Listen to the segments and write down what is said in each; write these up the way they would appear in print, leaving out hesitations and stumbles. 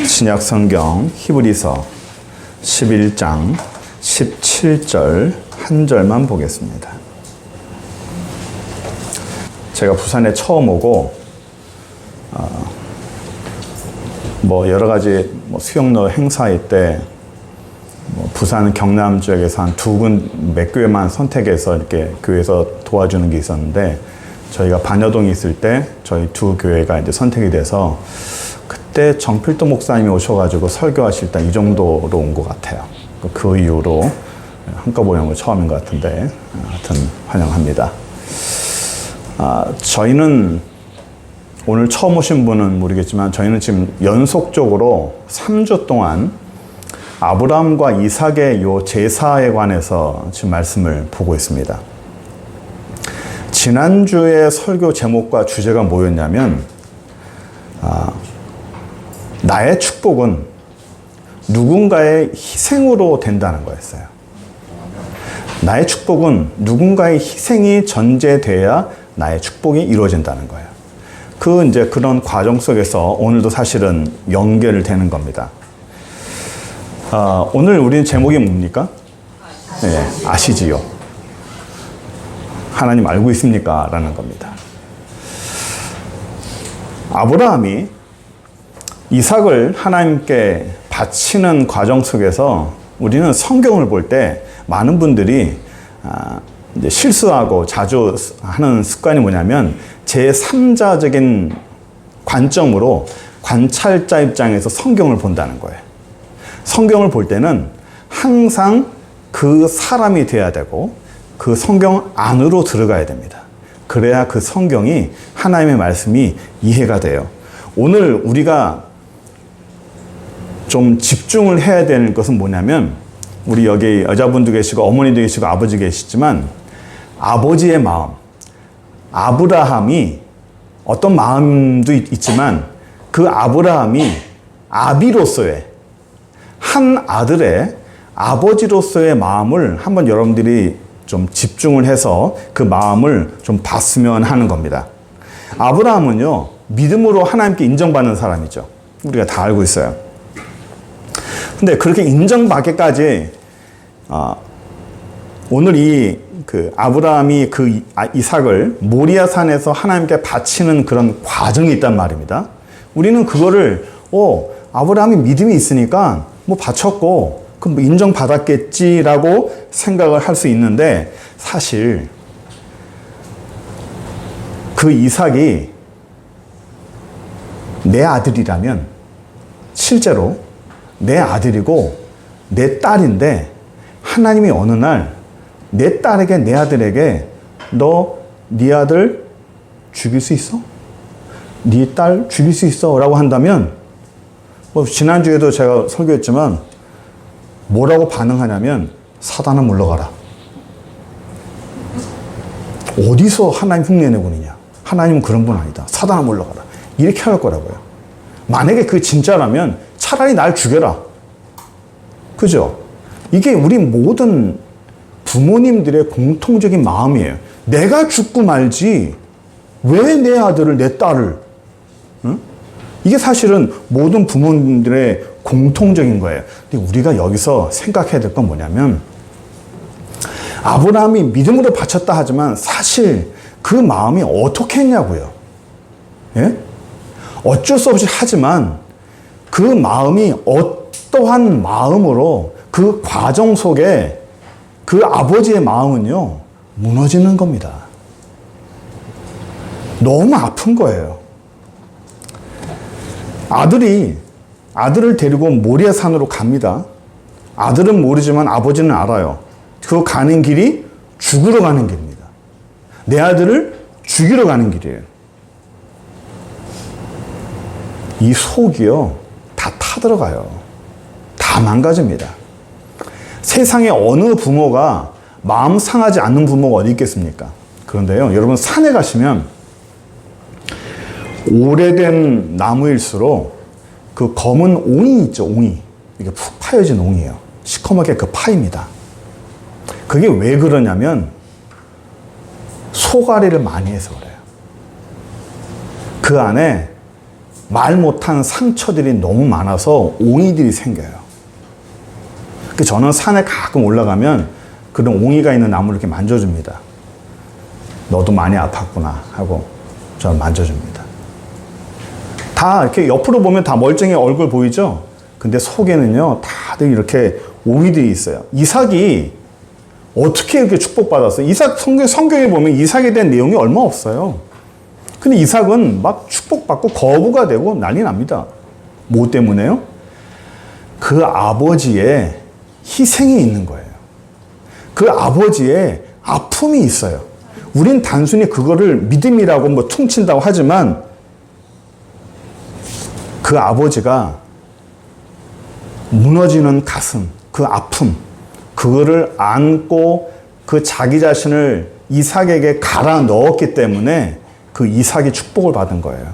신약 성경 히브리서 11장 17절 한 절만 보겠습니다. 제가 부산에 처음 오고 여러 가지 수영로 행사일 때 부산 경남 지역에서 한 몇 교회만 선택해서 이렇게 교회에서 도와주는 게 있었는데, 저희가 반여동에 있을 때 저희 두 교회가 이제 선택이 돼서 그때 정필도 목사님이 오셔가지고 설교하실 때 이 정도로 온 것 같아요. 그 이후로 한꺼번에 온 거 처음인 것 같은데, 하여튼 환영합니다. 저희는 오늘 처음 오신 분은 모르겠지만 저희는 지금 연속적으로 3주 동안 아브라함과 이삭의 요 제사에 관해서 지금 말씀을 보고 있습니다. 지난주에 설교 제목과 주제가 뭐였냐면, 나의 축복은 누군가의 희생으로 된다는 거였어요. 나의 축복은 누군가의 희생이 전제돼야 나의 축복이 이루어진다는 거예요. 그런 과정 속에서 오늘도 사실은 연결을 되는 겁니다. 오늘 우리는 제목이 뭡니까? 네, 아시지요? 하나님 알고 있습니까? 라는 겁니다. 아브라함이 이삭을 하나님께 바치는 과정 속에서 우리는 성경을 볼 때 많은 분들이 이제 실수하고 자주 하는 습관이 뭐냐면, 제3자적인 관점으로 관찰자 입장에서 성경을 본다는 거예요. 성경을 볼 때는 항상 그 사람이 돼야 되고 그 성경 안으로 들어가야 됩니다. 그래야 그 성경이 하나님의 말씀이 이해가 돼요. 오늘 우리가 좀 집중을 해야 되는 것은 뭐냐면, 우리 여기 여자분도 계시고 어머니도 계시고 아버지 계시지만, 아버지의 마음, 아브라함이 어떤 마음도 있지만 그 아브라함이 아비로서의, 한 아들의 아버지로서의 마음을 한번 여러분들이 좀 집중을 해서 그 마음을 좀 봤으면 하는 겁니다. 아브라함은요, 믿음으로 하나님께 인정받는 사람이죠. 우리가 다 알고 있어요. 근데 그렇게 인정받기까지 오늘 아브라함이 이삭을 모리아산에서 하나님께 바치는 그런 과정이 있단 말입니다. 우리는 그거를 아브라함이 믿음이 있으니까 바쳤고 인정받았겠지라고 생각을 할 수 있는데, 사실 그 이삭이 내 아들이라면, 실제로 내 아들이고 내 딸인데, 하나님이 어느 날 내 딸에게, 내 아들에게 너 네 아들 죽일 수 있어? 네 딸 죽일 수 있어? 라고 한다면, 지난주에도 제가 설교했지만 뭐라고 반응하냐면, 사단아 물러가라. 어디서 하나님 흉내내고느냐? 하나님은 그런 분 아니다. 사단아 물러가라. 이렇게 할 거라고요. 만약에 그게 진짜라면 차라리 날 죽여라. 그죠? 이게 우리 모든 부모님들의 공통적인 마음이에요. 내가 죽고 말지 왜 내 아들을, 내 딸을, 응? 이게 사실은 모든 부모님들의 공통적인 거예요. 근데 우리가 여기서 생각해야 될 건 뭐냐면, 아브라함이 믿음으로 바쳤다 하지만 사실 그 마음이 어떻게 했냐고요. 예? 어쩔 수 없이 하지만 그 마음이 어떠한 마음으로 그 과정 속에 그 아버지의 마음은요, 무너지는 겁니다. 너무 아픈 거예요. 아들을 데리고 모리아산으로 갑니다. 아들은 모르지만 아버지는 알아요. 그 가는 길이 죽으러 가는 길입니다. 내 아들을 죽이러 가는 길이에요. 이 속이요, 다 타들어가요. 다 망가집니다. 세상에 어느 부모가 마음 상하지 않는 부모가 어디 있겠습니까? 그런데요, 여러분 산에 가시면 오래된 나무일수록 그 검은 옹이 있죠, 옹이. 이게 푹 파여진 옹이에요. 시커멓게 그 파입니다. 그게 왜 그러냐면 소가리를 많이 해서 그래요. 그 안에 말 못한 상처들이 너무 많아서 옹이들이 생겨요. 저는 산에 가끔 올라가면 그런 옹이가 있는 나무를 이렇게 만져줍니다. 너도 많이 아팠구나 하고 저는 만져줍니다. 다 이렇게 옆으로 보면 다 멀쩡히 얼굴 보이죠? 근데 속에는요, 다들 이렇게 옹이들이 있어요. 이삭이 어떻게 이렇게 축복받았어요? 이삭 성경에 보면 이삭에 대한 내용이 얼마 없어요. 근데 이삭은 막 축복받고 거부가 되고 난리 납니다. 뭐 때문에요? 그 아버지의 희생이 있는 거예요. 그 아버지의 아픔이 있어요. 우린 단순히 그거를 믿음이라고 뭐 퉁친다고 하지만 그 아버지가 무너지는 가슴, 그 아픔, 그거를 안고 그 자기 자신을 이삭에게 갈아 넣었기 때문에 그 이삭이 축복을 받은 거예요.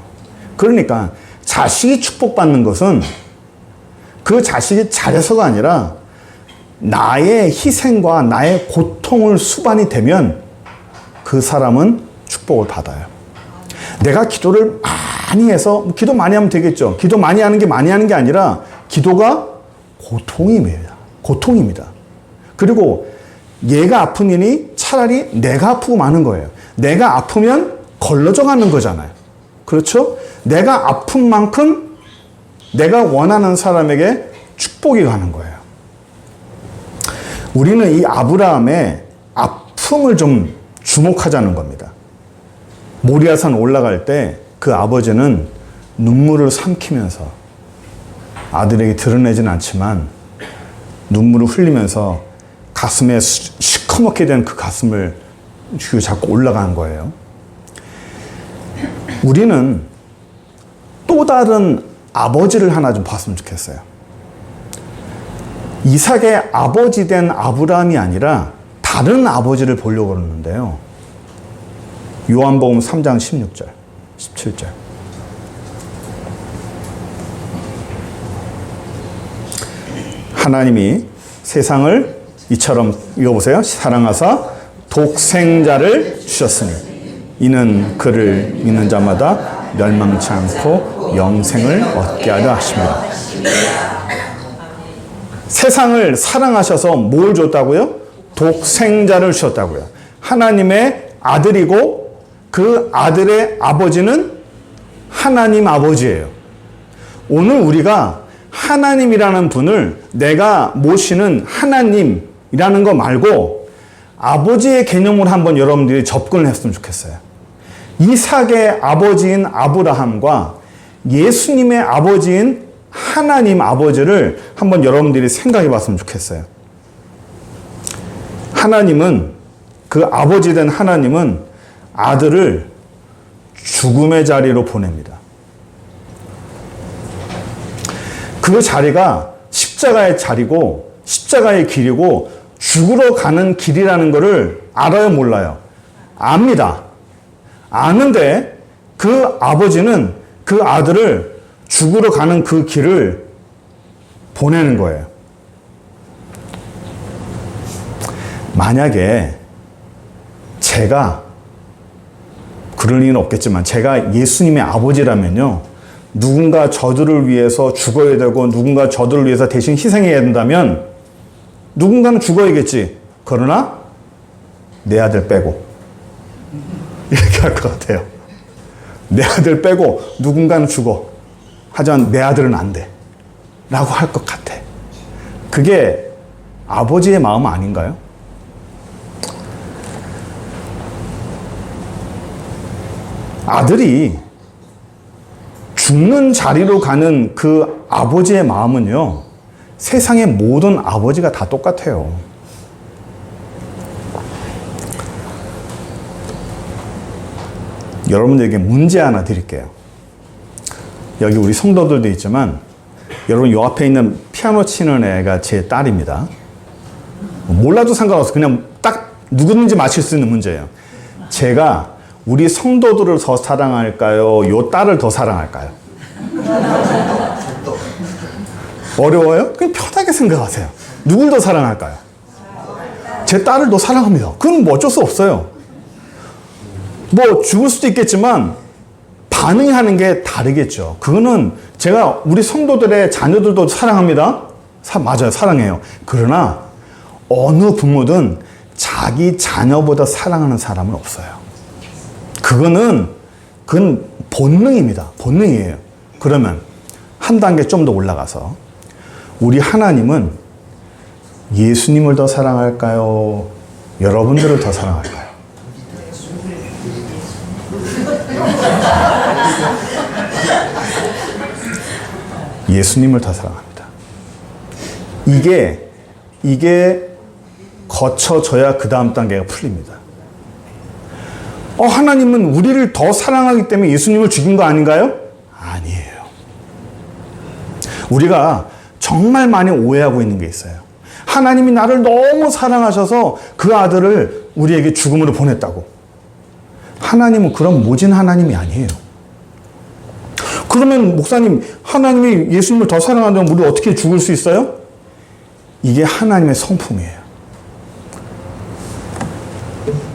그러니까 자식이 축복받는 것은 그 자식이 잘해서가 아니라 나의 희생과 나의 고통을 수반이 되면 그 사람은 축복을 받아요. 내가 기도를 많이 해서, 기도 많이 하면 되겠죠. 기도 많이 하는 게 아니라 기도가 고통입니다. 고통입니다. 그리고 얘가 아프니 차라리 내가 아프고 마는 거예요. 내가 아프면 걸러져 가는 거잖아요. 그렇죠? 내가 아픈 만큼 내가 원하는 사람에게 축복이 가는 거예요. 우리는 이 아브라함의 아픔을 좀 주목하자는 겁니다. 모리아산 올라갈 때 그 아버지는 눈물을 삼키면서 아들에게 드러내진 않지만 눈물을 흘리면서 가슴에 시커멓게 된 그 가슴을 자꾸 올라간 거예요. 우리는 또 다른 아버지를 하나 좀 봤으면 좋겠어요. 이삭의 아버지 된 아브라함이 아니라 다른 아버지를 보려고 그러는데요. 요한복음 3장 16절, 17절. 하나님이 세상을 이처럼 읽어보세요. 사랑하사 독생자를 주셨으니 이는 그를 믿는 자마다 멸망치 않고 영생을 얻게 하려 하십니다. 세상을 사랑하셔서 뭘 줬다고요? 독생자를 주셨다고요. 하나님의 아들이고 그 아들의 아버지는 하나님 아버지예요. 오늘 우리가 하나님이라는 분을 내가 모시는 하나님이라는 거 말고 아버지의 개념으로 한번 여러분들이 접근을 했으면 좋겠어요. 이삭의 아버지인 아브라함과 예수님의 아버지인 하나님 아버지를 한번 여러분들이 생각해 봤으면 좋겠어요. 하나님은, 그 아버지 된 하나님은 아들을 죽음의 자리로 보냅니다. 그 자리가 십자가의 자리고 십자가의 길이고 죽으러 가는 길이라는 것을 알아요, 몰라요? 압니다. 아는데 그 아버지는 그 아들을 죽으러 가는 그 길을 보내는 거예요. 만약에 제가, 그럴 리는 없겠지만 제가 예수님의 아버지라면요, 누군가 저들을 위해서 죽어야 되고 누군가 저들을 위해서 대신 희생해야 된다면 누군가는 죽어야겠지. 그러나 내 아들 빼고 이렇게 할 것 같아요. 내 아들 빼고 누군가는 죽어. 하지만 내 아들은 안 돼. 라고 할 것 같아. 그게 아버지의 마음 아닌가요? 아들이 죽는 자리로 가는 그 아버지의 마음은요, 세상의 모든 아버지가 다 똑같아요. 여러분들에게 문제 하나 드릴게요. 여기 우리 성도들도 있지만 여러분 요 앞에 있는 피아노 치는 애가 제 딸입니다. 몰라도 상관없어요. 그냥 딱 누구든지 맞힐 수 있는 문제예요. 제가 우리 성도들을 더 사랑할까요? 요 딸을 더 사랑할까요? 어려워요? 그냥 편하게 생각하세요. 누굴 더 사랑할까요? 제 딸을 더 사랑합니다. 그건 뭐 어쩔 수 없어요. 뭐 죽을 수도 있겠지만 반응이 하는 게 다르겠죠. 그거는 제가 우리 성도들의 자녀들도 사랑합니다. 맞아요. 사랑해요. 그러나 어느 부모든 자기 자녀보다 사랑하는 사람은 없어요. 그건 본능입니다. 본능이에요. 그러면 한 단계 좀 더 올라가서 우리 하나님은 예수님을 더 사랑할까요? 여러분들을 더 사랑할까요? 예수님을 더 사랑합니다. 이게 거쳐져야 그 다음 단계가 풀립니다. 하나님은 우리를 더 사랑하기 때문에 예수님을 죽인 거 아닌가요? 아니에요. 우리가 정말 많이 오해하고 있는 게 있어요. 하나님이 나를 너무 사랑하셔서 그 아들을 우리에게 죽음으로 보냈다고. 하나님은 그런 모진 하나님이 아니에요. 그러면 목사님, 하나님이 예수님을 더 사랑한다면 우리 어떻게 죽을 수 있어요? 이게 하나님의 성품이에요.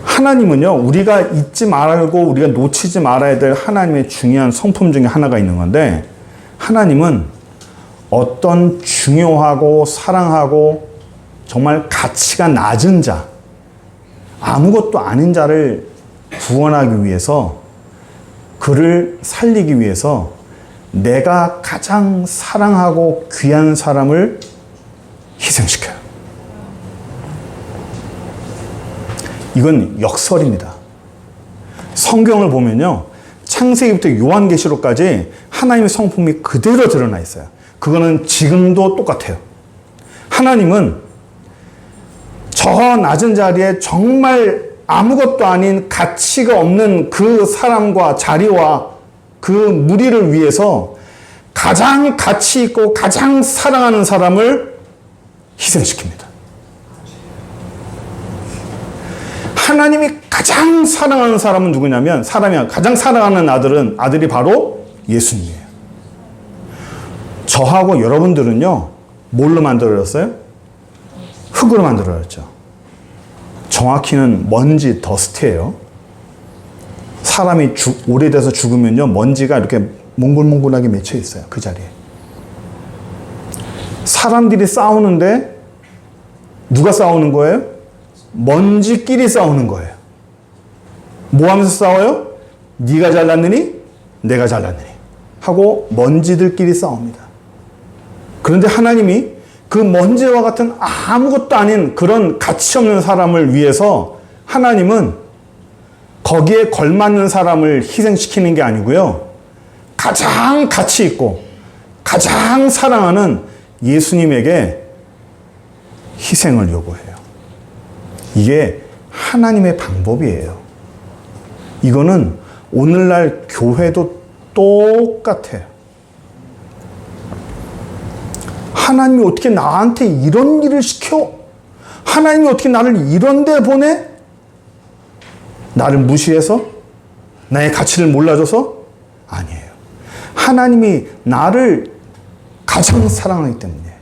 하나님은요, 우리가 잊지 말고 우리가 놓치지 말아야 될 하나님의 중요한 성품 중에 하나가 있는 건데, 하나님은 어떤 중요하고 사랑하고 정말 가치가 낮은 자, 아무것도 아닌 자를 구원하기 위해서, 그를 살리기 위해서 내가 가장 사랑하고 귀한 사람을 희생시켜요. 이건 역설입니다. 성경을 보면요, 창세기부터 요한계시록까지 하나님의 성품이 그대로 드러나 있어요. 그거는 지금도 똑같아요. 하나님은 저 낮은 자리에 정말 아무것도 아닌 가치가 없는 그 사람과 자리와 그 무리를 위해서 가장 가치 있고 가장 사랑하는 사람을 희생시킵니다. 하나님이 가장 사랑하는 사람은 누구냐면, 가장 사랑하는 아들이 바로 예수님이에요. 저하고 여러분들은요, 뭘로 만들어졌어요? 흙으로 만들어졌죠. 정확히는 먼지, 더스트예요. 사람이 오래돼서 죽으면요, 먼지가 이렇게 몽글몽글하게 맺혀 있어요. 그 자리에. 사람들이 싸우는데 누가 싸우는 거예요? 먼지끼리 싸우는 거예요. 뭐 하면서 싸워요? 네가 잘났느니 내가 잘났느니 하고 먼지들끼리 싸웁니다. 그런데 하나님이 그 먼지와 같은 아무것도 아닌 그런 가치 없는 사람을 위해서 하나님은 거기에 걸맞는 사람을 희생시키는 게 아니고요, 가장 가치 있고 가장 사랑하는 예수님에게 희생을 요구해요. 이게 하나님의 방법이에요. 이거는 오늘날 교회도 똑같아요. 하나님이 어떻게 나한테 이런 일을 시켜? 하나님이 어떻게 나를 이런 데 보내? 나를 무시해서? 나의 가치를 몰라줘서? 아니에요. 하나님이 나를 가장 사랑하기 때문에,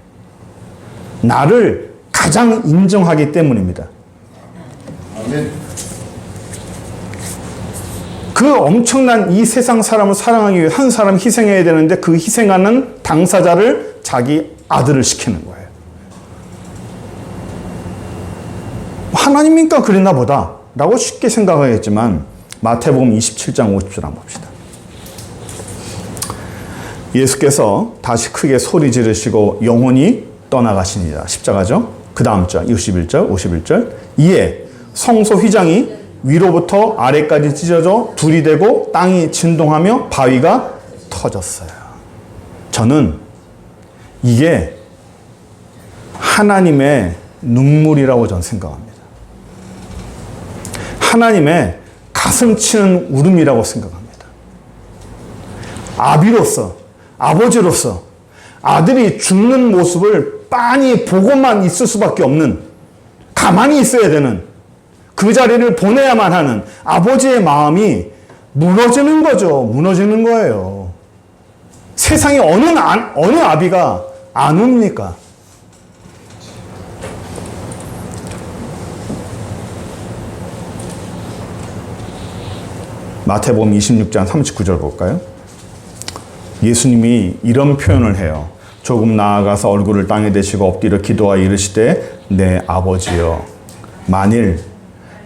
나를 가장 인정하기 때문입니다. 아멘. 그 엄청난 이 세상 사람을 사랑하기 위해 한 사람 희생해야 되는데, 그 희생하는 당사자를 자기 아들을 시키는 거예요. 하나님이니까 그랬나 보다 라고 쉽게 생각하겠지만, 마태복음 27장 50절 한번 봅시다. 예수께서 다시 크게 소리 지르시고 영혼이 떠나가시니라. 십자가죠. 그 다음 절 61절 51절. 이에 성소 휘장이 위로부터 아래까지 찢어져 둘이 되고 땅이 진동하며 바위가 터졌어요. 저는 이게 하나님의 눈물이라고 저는 생각합니다. 하나님의 가슴 치는 울음이라고 생각합니다. 아비로서, 아버지로서 아들이 죽는 모습을 빤히 보고만 있을 수밖에 없는, 가만히 있어야 되는, 그 자리를 보내야만 하는 아버지의 마음이 무너지는 거죠. 무너지는 거예요. 세상에 어느 아비가 안 웁니까? 마태복음 26장 39절 볼까요? 예수님이 이런 표현을 해요. 조금 나아가서 얼굴을 땅에 대시고 엎드려 기도하여 이르시되 내 아버지여 만일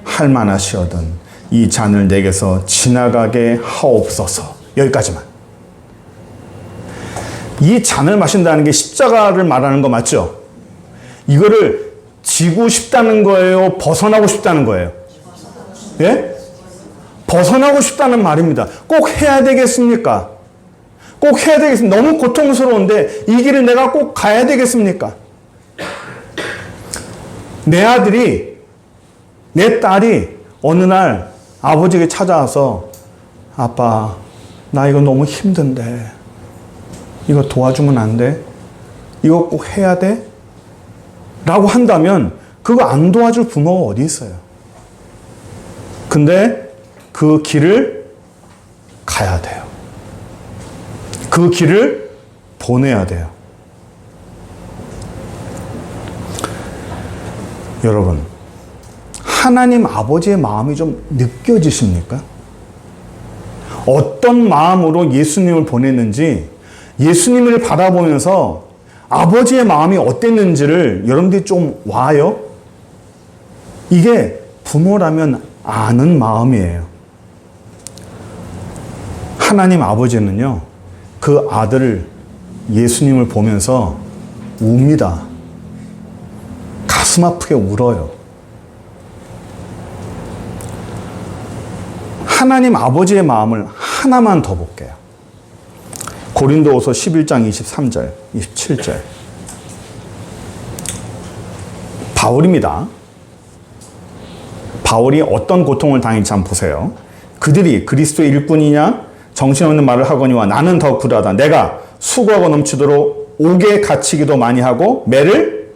할만하시거든 이 잔을 내게서 지나가게 하옵소서. 여기까지만. 이 잔을 마신다는 게 십자가를 말하는 거 맞죠? 이거를 지고 싶다는 거예요? 벗어나고 싶다는 거예요? 예? 벗어나고 싶다는 말입니다. 꼭 해야 되겠습니까? 꼭 해야 되겠습니까? 너무 고통스러운데 이 길을 내가 꼭 가야 되겠습니까? 내 아들이, 내 딸이 어느 날 아버지에게 찾아와서 아빠, 나 이거 너무 힘든데 이거 도와주면 안 돼? 이거 꼭 해야 돼? 라고 한다면 그거 안 도와줄 부모가 어디 있어요? 근데 그 길을 가야 돼요. 그 길을 보내야 돼요. 여러분, 하나님 아버지의 마음이 좀 느껴지십니까? 어떤 마음으로 예수님을 보냈는지 예수님을 바라보면서 아버지의 마음이 어땠는지를 여러분들이 좀 와요? 이게 부모라면 아는 마음이에요. 하나님 아버지는요, 그 아들 예수님을 보면서 웁니다. 가슴 아프게 울어요. 하나님 아버지의 마음을 하나만 더 볼게요. 고린도후서 11장 23절, 27절. 바울입니다. 바울이 어떤 고통을 당했는지 한번 보세요. 그들이 그리스도의 일꾼이냐 정신없는 말을 하거니와 나는 더 굴하다. 내가 수고하고 넘치도록 옥에 갇히기도 많이 하고 매를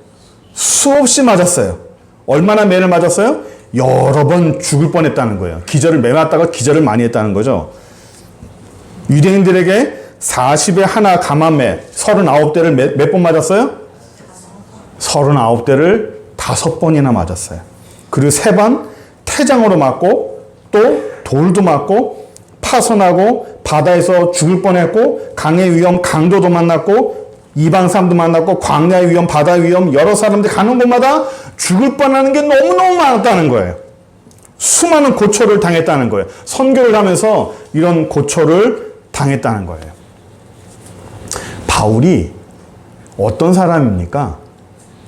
수없이 맞았어요. 얼마나 매를 맞았어요? 여러 번 죽을 뻔했다는 거예요. 기절을 매 맞다가 기절을 많이 했다는 거죠. 유대인들에게 40에 하나 감한매 39대를 몇 번 맞았어요? 39대를 5번이나 맞았어요. 그리고 3번 태장으로 맞고 또 돌도 맞고 파손하고 바다에서 죽을 뻔했고 강의 위험 강도도 만났고 이방 사람도 만났고 광야의 위험 바다의 위험 여러 사람들이 가는 곳마다 죽을 뻔하는 게 너무너무 많았다는 거예요. 수많은 고초를 당했다는 거예요. 선교를 하면서 이런 고초를 당했다는 거예요. 바울이 어떤 사람입니까?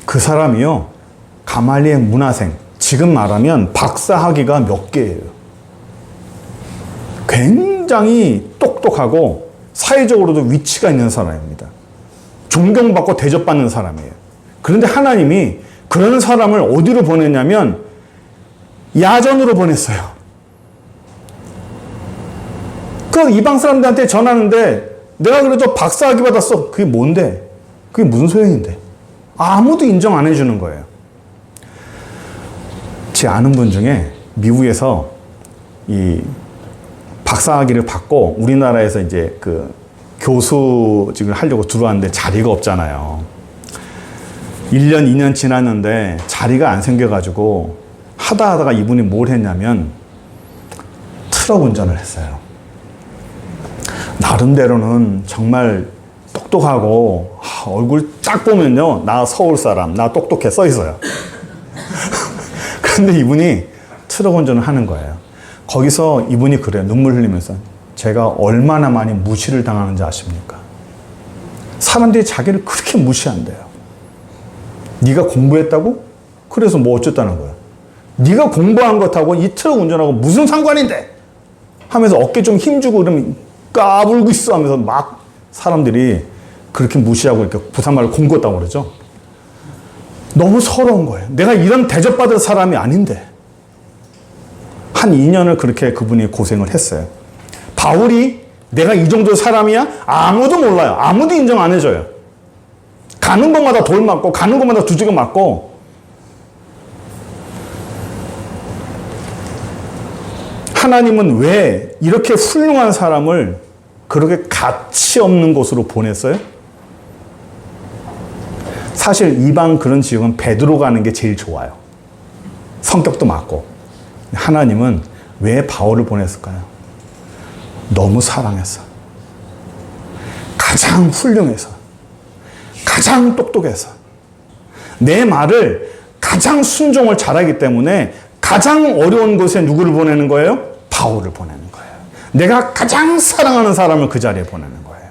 그 사람이요, 가말리엘 문화생, 지금 말하면 박사학위가 몇 개예요. 굉장히 똑똑하고 사회적으로도 위치가 있는 사람입니다. 존경받고 대접받는 사람이에요. 그런데 하나님이 그런 사람을 어디로 보냈냐면 야전으로 보냈어요. 그 이방 사람들한테 전하는데 내가 그래도 박사학위 받았어. 그게 뭔데? 그게 무슨 소용인데? 아무도 인정 안 해주는 거예요. 제 아는 분 중에 미국에서 이 박사학위를 받고 우리나라에서 이제 그 교수직을 하려고 들어왔는데 자리가 없잖아요. 1년, 2년 지났는데 자리가 안 생겨가지고 하다가 이분이 뭘 했냐면 트럭 운전을 했어요. 나름대로는 정말 똑똑하고 얼굴 딱 보면요, 나 서울 사람, 나 똑똑해 써 있어요. 그런데 이분이 트럭 운전을 하는 거예요. 거기서 이분이 그래요. 눈물 흘리면서 제가 얼마나 많이 무시를 당하는지 아십니까? 사람들이 자기를 그렇게 무시한대요. 네가 공부했다고? 그래서 뭐 어쨌다는 거야. 네가 공부한 것하고 이 트럭 운전하고 무슨 상관인데? 하면서 어깨 좀 힘주고 그러면 까불고 있어 하면서 막 사람들이 그렇게 무시하고 이렇게 부산말로 공겼다고 그러죠. 너무 서러운 거예요. 내가 이런 대접받을 사람이 아닌데. 한 2년을 그렇게 그분이 고생을 했어요. 바울이 내가 이 정도 사람이야? 아무도 몰라요. 아무도 인정 안 해줘요. 가는 곳마다 돌 맞고 가는 곳마다 두지가 맞고 하나님은 왜 이렇게 훌륭한 사람을 그렇게 가치 없는 곳으로 보냈어요? 사실 이방 그런 지역은 베드로 가는 게 제일 좋아요. 성격도 맞고. 하나님은 왜 바울을 보냈을까요? 너무 사랑해서, 가장 훌륭해서, 가장 똑똑해서, 내 말을 가장 순종을 잘하기 때문에 가장 어려운 곳에 누구를 보내는 거예요? 바울을 보내는 거예요. 내가 가장 사랑하는 사람을 그 자리에 보내는 거예요.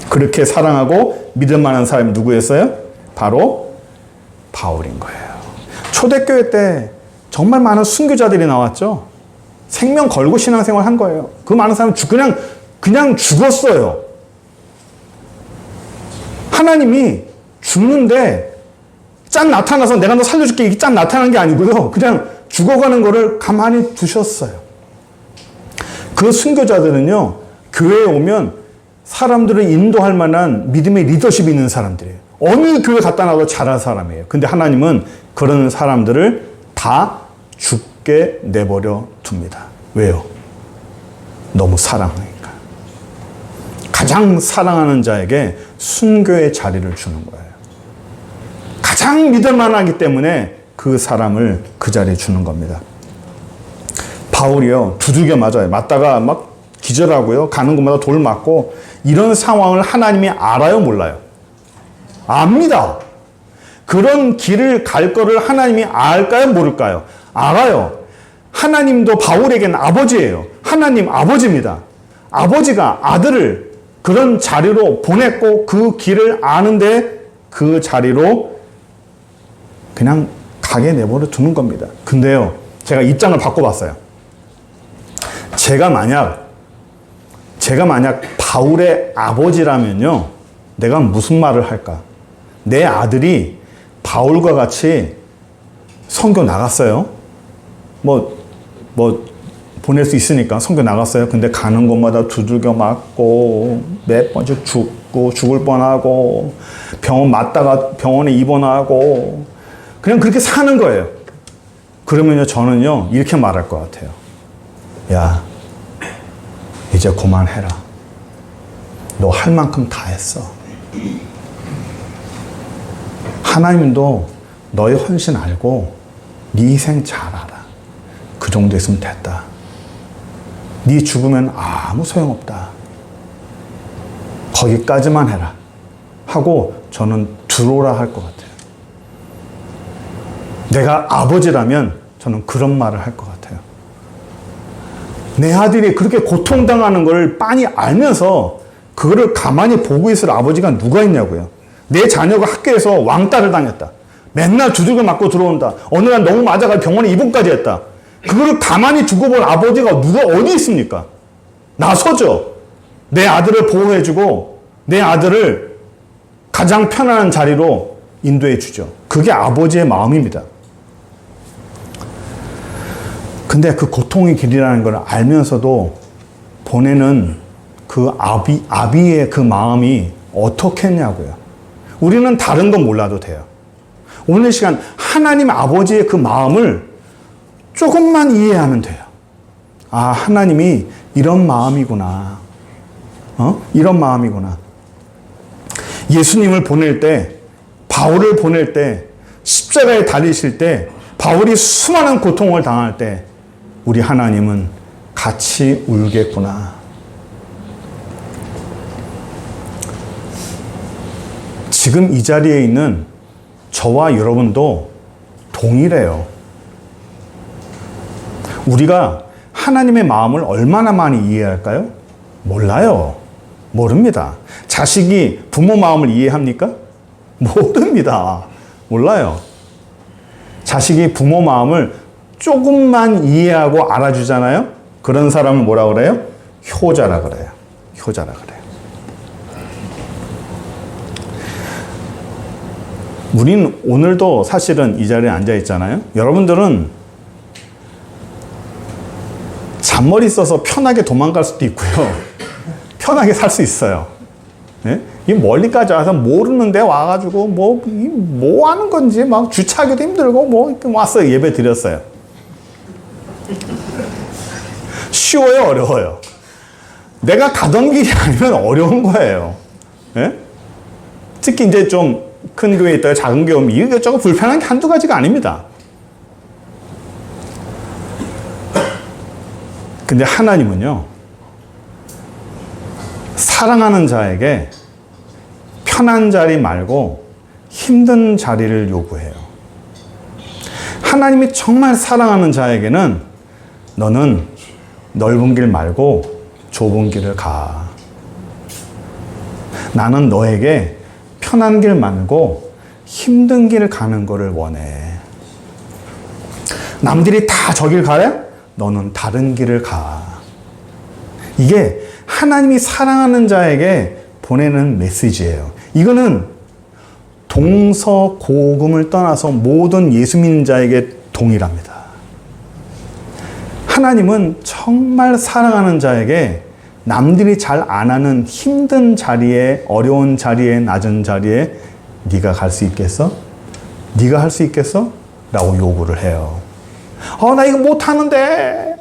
그렇게 사랑하고 믿을 만한 사람이 누구였어요? 바로 바울인 거예요. 초대교회 때 정말 많은 순교자들이 나왔죠. 생명 걸고 신앙생활 한 거예요. 그 많은 사람은 그냥 죽었어요. 하나님이 죽는데 짠 나타나서 내가 너 살려줄게 이게 짠 나타난 게 아니고요. 그냥 죽어가는 거를 가만히 두셨어요. 그 순교자들은요, 교회에 오면 사람들을 인도할 만한 믿음의 리더십이 있는 사람들이에요. 어느 교회 갖다 놔도 잘할 사람이에요. 근데 하나님은 그런 사람들을 다 죽게 내버려 둡니다. 왜요? 너무 사랑하니까. 가장 사랑하는 자에게 순교의 자리를 주는 거예요. 가장 믿을 만하기 때문에 그 사람을 그 자리에 주는 겁니다. 바울이요, 두들겨 맞아요. 맞다가 막 기절하고요. 가는 곳마다 돌 맞고, 이런 상황을 하나님이 알아요, 몰라요? 압니다. 그런 길을 갈 거를 하나님이 알까요, 모를까요? 알아요. 하나님도 바울에게는 아버지예요. 하나님 아버지입니다. 아버지가 아들을 그런 자리로 보냈고 그 길을 아는데 그 자리로 그냥 가게 내버려 두는 겁니다. 근데요, 제가 입장을 바꿔봤어요. 제가 만약 바울의 아버지라면요, 내가 무슨 말을 할까? 내 아들이 바울과 같이 선교 나갔어요. 보낼 수 있으니까 선교 나갔어요. 근데 가는 곳마다 두들겨 맞고, 몇 번씩 죽고, 죽을 뻔하고, 병원 맞다가 병원에 입원하고, 그냥 그렇게 사는 거예요. 그러면요, 저는요, 이렇게 말할 것 같아요. 야, 이제 그만해라. 너 할 만큼 다 했어. 하나님도 너의 헌신 알고 네 희생 잘 알아. 그 정도 있으면 됐다. 네 죽으면 아무 소용없다. 거기까지만 해라. 하고 저는 들어오라 할 것 같아요. 내가 아버지라면 저는 그런 말을 할 것 같아요. 내 아들이 그렇게 고통당하는 걸 빤히 알면서 그거를 가만히 보고 있을 아버지가 누가 있냐고요. 내 자녀가 학교에서 왕따를 당했다. 맨날 두들겨 맞고 들어온다. 어느 날 너무 맞아가 병원에 입원까지 했다. 그거를 가만히 두고 볼 아버지가 누가 어디 있습니까? 나서죠. 내 아들을 보호해주고 내 아들을 가장 편안한 자리로 인도해 주죠. 그게 아버지의 마음입니다. 근데 그 고통의 길이라는 걸 알면서도 보내는 그 아비의 그 마음이 어떻게 했냐고요. 우리는 다른 건 몰라도 돼요. 오늘 시간 하나님 아버지의 그 마음을 조금만 이해하면 돼요. 아, 하나님이 이런 마음이구나. 이런 마음이구나. 예수님을 보낼 때, 바울을 보낼 때, 십자가에 달리실 때, 바울이 수많은 고통을 당할 때, 우리 하나님은 같이 울겠구나. 지금 이 자리에 있는 저와 여러분도 동일해요. 우리가 하나님의 마음을 얼마나 많이 이해할까요? 몰라요. 모릅니다. 자식이 부모 마음을 이해합니까? 모릅니다. 몰라요. 자식이 부모 마음을 조금만 이해하고 알아주잖아요? 그런 사람을 뭐라 그래요? 효자라 그래요. 효자라 그래요. 우린 오늘도 사실은 이 자리에 앉아 있잖아요. 여러분들은 잔머리 써서 편하게 도망갈 수도 있고요. 편하게 살 수 있어요. 네? 이 멀리까지 와서 모르는데 와가지고 뭐 하는 건지 막 주차하기도 힘들고 이렇게 왔어요. 예배 드렸어요. 쉬워요, 어려워요? 내가 가던 길이 아니면 어려운 거예요. 네? 특히 이제 좀 큰 교회에 있다가 작은 교회 오면 이것저것 불편한 게 한두 가지가 아닙니다. 근데 하나님은요, 사랑하는 자에게 편한 자리 말고 힘든 자리를 요구해요. 하나님이 정말 사랑하는 자에게는 너는 넓은 길 말고 좁은 길을 가. 나는 너에게 편한 길 말고 힘든 길을 가는 것을 원해. 남들이 다 저 길 가래? 너는 다른 길을 가. 이게 하나님이 사랑하는 자에게 보내는 메시지예요. 이거는 동서고금을 떠나서 모든 예수 믿는 자에게 동일합니다. 하나님은 정말 사랑하는 자에게 남들이 잘 안 하는 힘든 자리에, 어려운 자리에, 낮은 자리에 네가 갈 수 있겠어? 네가 할 수 있겠어? 라고 요구를 해요. 나 이거 못하는데.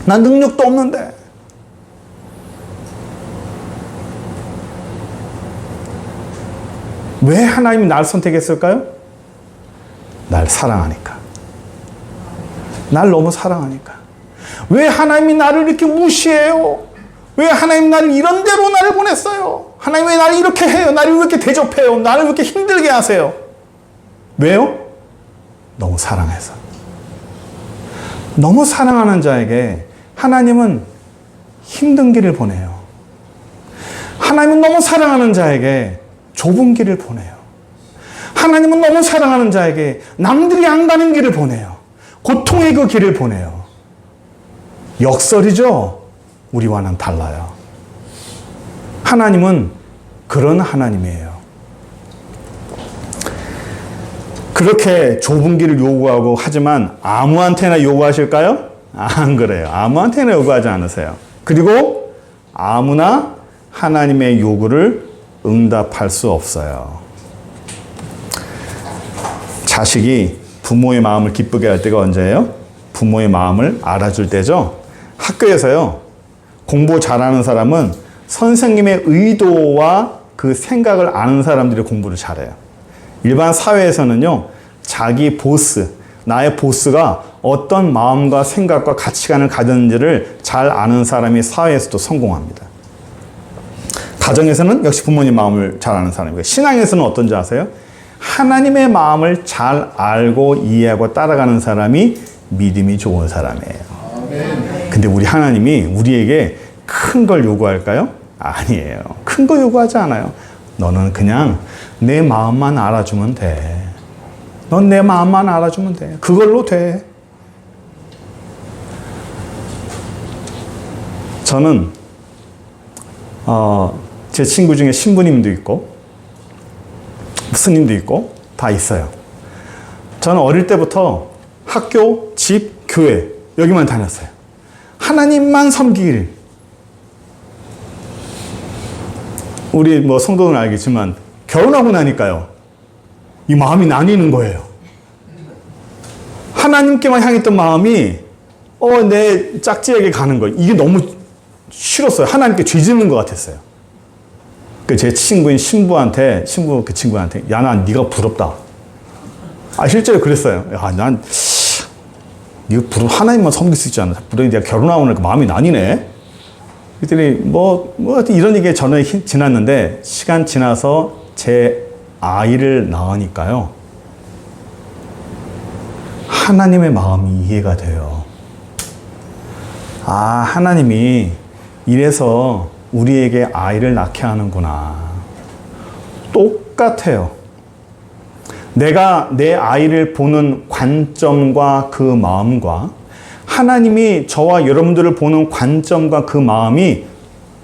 나 능력도 없는데. 왜 하나님이 날 선택했을까요? 날 사랑하니까. 날 너무 사랑하니까. 왜 하나님이 나를 이렇게 무시해요? 왜 하나님 나를 이런 데로 나를 보냈어요? 하나님 왜 나를 이렇게 해요? 나를 왜 이렇게 대접해요? 나를 왜 이렇게 힘들게 하세요? 왜요? 너무 사랑해서. 너무 사랑하는 자에게 하나님은 힘든 길을 보내요. 하나님은 너무 사랑하는 자에게 좁은 길을 보내요. 하나님은 너무 사랑하는 자에게 남들이 안 가는 길을 보내요. 고통의 그 길을 보내요. 역설이죠? 우리와는 달라요. 하나님은 그런 하나님이에요. 그렇게 좁은 길을 요구하고 하지만 아무한테나 요구하실까요? 안 그래요. 아무한테나 요구하지 않으세요. 그리고 아무나 하나님의 요구를 응답할 수 없어요. 자식이 부모의 마음을 기쁘게 할 때가 언제예요? 부모의 마음을 알아줄 때죠. 학교에서요, 공부 잘하는 사람은 선생님의 의도와 그 생각을 아는 사람들이 공부를 잘해요. 일반 사회에서는요, 자기 보스, 나의 보스가 어떤 마음과 생각과 가치관을 가졌는지를 잘 아는 사람이 사회에서도 성공합니다. 가정에서는 역시 부모님 마음을 잘 아는 사람이고, 신앙에서는 어떤지 아세요? 하나님의 마음을 잘 알고 이해하고 따라가는 사람이 믿음이 좋은 사람이에요. 근데 우리 하나님이 우리에게 큰 걸 요구할까요? 아니에요. 큰 거 요구하지 않아요. 너는 그냥 내 마음만 알아주면 돼. 넌 내 마음만 알아주면 돼. 그걸로 돼. 저는 제 친구 중에 신부님도 있고 스님도 있고 다 있어요. 저는 어릴 때부터 학교, 집, 교회 여기만 다녔어요. 하나님만 섬길. 우리 뭐 성도는 알겠지만 결혼하고 나니까요, 이 마음이 나뉘는 거예요. 하나님께만 향했던 마음이 내 짝지에게 가는 거예요. 이게 너무 싫었어요. 하나님께 죄짓는 것 같았어요. 제 친구인 신부한테, 그 친구한테, 야, 난 네가 부럽다. 실제로 그랬어요. 야, 난 네가 하나님만 섬길 수 있지 않나? 내가 결혼하고 나니까 마음이 나뉘네. 그랬더니 뭐 이런 얘기에 전에 지났는데, 시간 지나서 제 아이를 낳으니까요, 하나님의 마음이 이해가 돼요. 하나님이 이래서 우리에게 아이를 낳게 하는구나. 똑같아요. 내가 내 아이를 보는 관점과 그 마음과 하나님이 저와 여러분들을 보는 관점과 그 마음이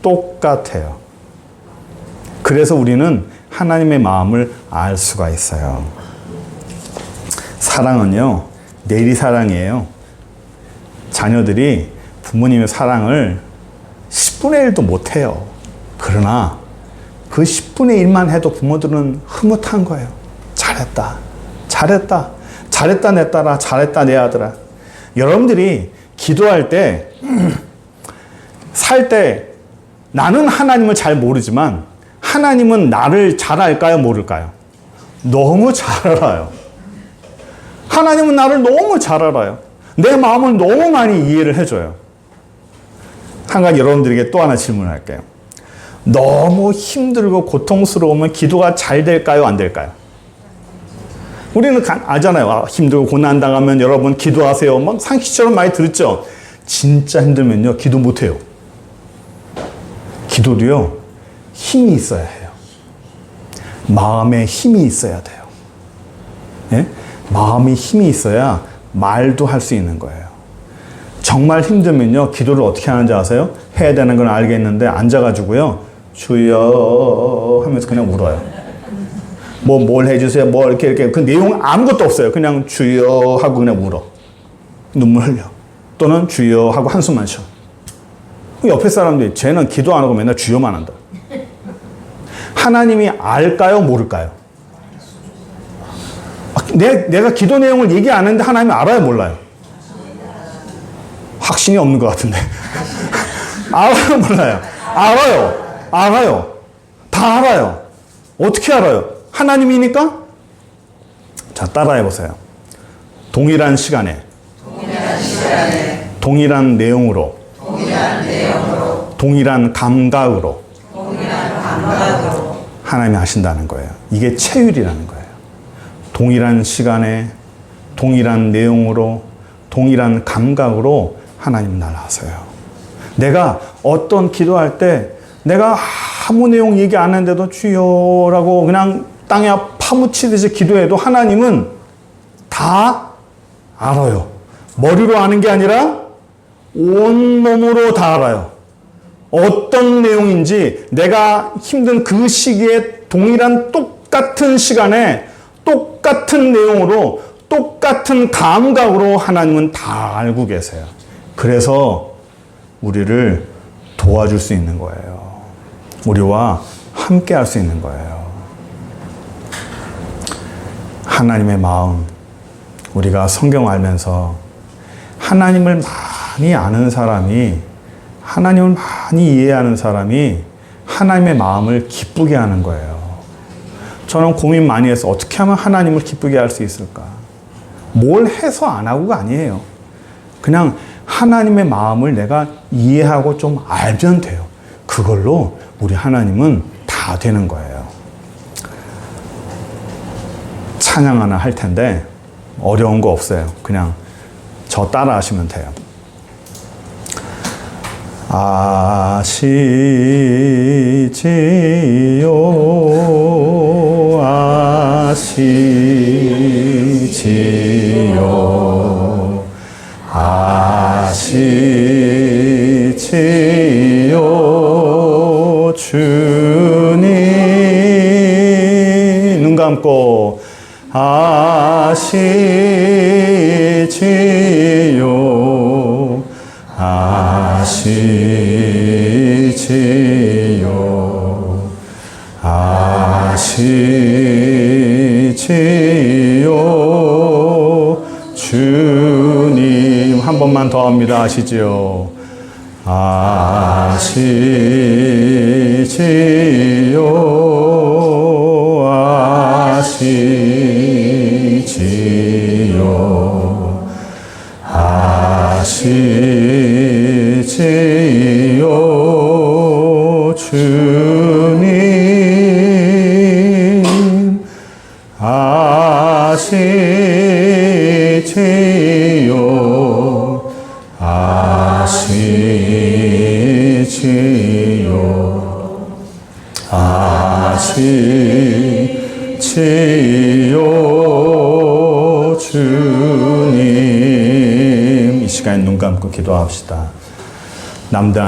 똑같아요. 그래서 우리는 하나님의 마음을 알 수가 있어요. 사랑은요, 내리사랑이에요. 자녀들이 부모님의 사랑을 10분의 1도 못해요. 그러나 그 10분의 1만 해도 부모들은 흐뭇한 거예요. 잘했다. 잘했다. 잘했다 내 딸아. 잘했다 내 아들아. 여러분들이 기도할 때, 살 때 나는 하나님을 잘 모르지만 하나님은 나를 잘 알까요? 모를까요? 너무 잘 알아요. 하나님은 나를 너무 잘 알아요. 내 마음을 너무 많이 이해를 해줘요. 한 가지 여러분들에게 또 하나 질문할게요. 너무 힘들고 고통스러우면 기도가 잘 될까요? 안 될까요? 우리는 알잖아요. 힘들고 고난당하면 여러분 기도하세요. 막 상식처럼 많이 들었죠? 진짜 힘들면요. 기도 못해요. 기도도요. 힘이 있어야 해요. 마음에 힘이 있어야 돼요. 예? 마음이 힘이 있어야 말도 할 수 있는 거예요. 정말 힘들면요. 기도를 어떻게 하는지 아세요? 해야 되는 건 알겠는데 앉아가지고요. 주여 하면서 그냥 울어요. 뭘 해주세요. 이렇게. 그 내용 아무것도 없어요. 그냥 주여 하고 그냥 울어. 눈물 흘려. 또는 주여 하고 한숨만 쉬어. 옆에 사람들이 쟤는 기도 안 하고 맨날 주여만 한다. 하나님이 알까요? 모를까요? 내가 기도 내용을 얘기 안 했는데 하나님이 알아요? 몰라요? 확신이 없는 것 같은데. 알아요? 몰라요? 알아요. 다 알아요. 어떻게 알아요? 하나님이니까? 자, 따라해보세요. 동일한 시간에 동일한 내용으로 동일한 감각으로 하나님이 하신다는 거예요. 이게 체율이라는 거예요. 동일한 시간에 동일한 내용으로 동일한 감각으로 하나님은 날 하세요. 내가 어떤 기도할 때 내가 아무 내용 얘기 안 했는데도 주여라고 그냥 땅에 파묻히듯이 기도해도 하나님은 다 알아요. 머리로 아는 게 아니라 온몸으로 다 알아요. 어떤 내용인지 내가 힘든 그 시기에 동일한 똑같은 시간에 똑같은 내용으로 똑같은 감각으로 하나님은 다 알고 계세요. 그래서 우리를 도와줄 수 있는 거예요. 우리와 함께 할 수 있는 거예요. 하나님의 마음, 우리가 성경 알면서 하나님을 많이 아는 사람이, 하나님을 많이 이해하는 사람이 하나님의 마음을 기쁘게 하는 거예요. 저는 고민 많이 해서 어떻게 하면 하나님을 기쁘게 할 수 있을까? 뭘 해서 안 하고가 아니에요. 그냥 하나님의 마음을 내가 이해하고 좀 알면 돼요. 그걸로 우리 하나님은 다 되는 거예요. 찬양 하나 할 텐데 어려운 거 없어요. 그냥 저 따라 하시면 돼요. 아시지요 아시지요 아시지요 주님 눈 감고 아시지요 아시지요 아시지요 주님 한 번만 더 합니다. 아시지요 아시지요 아시지요 아시지요 주님 아시지요 아시지요 아시지요 주님 이 시간에 눈 감고 기도합시다. 남들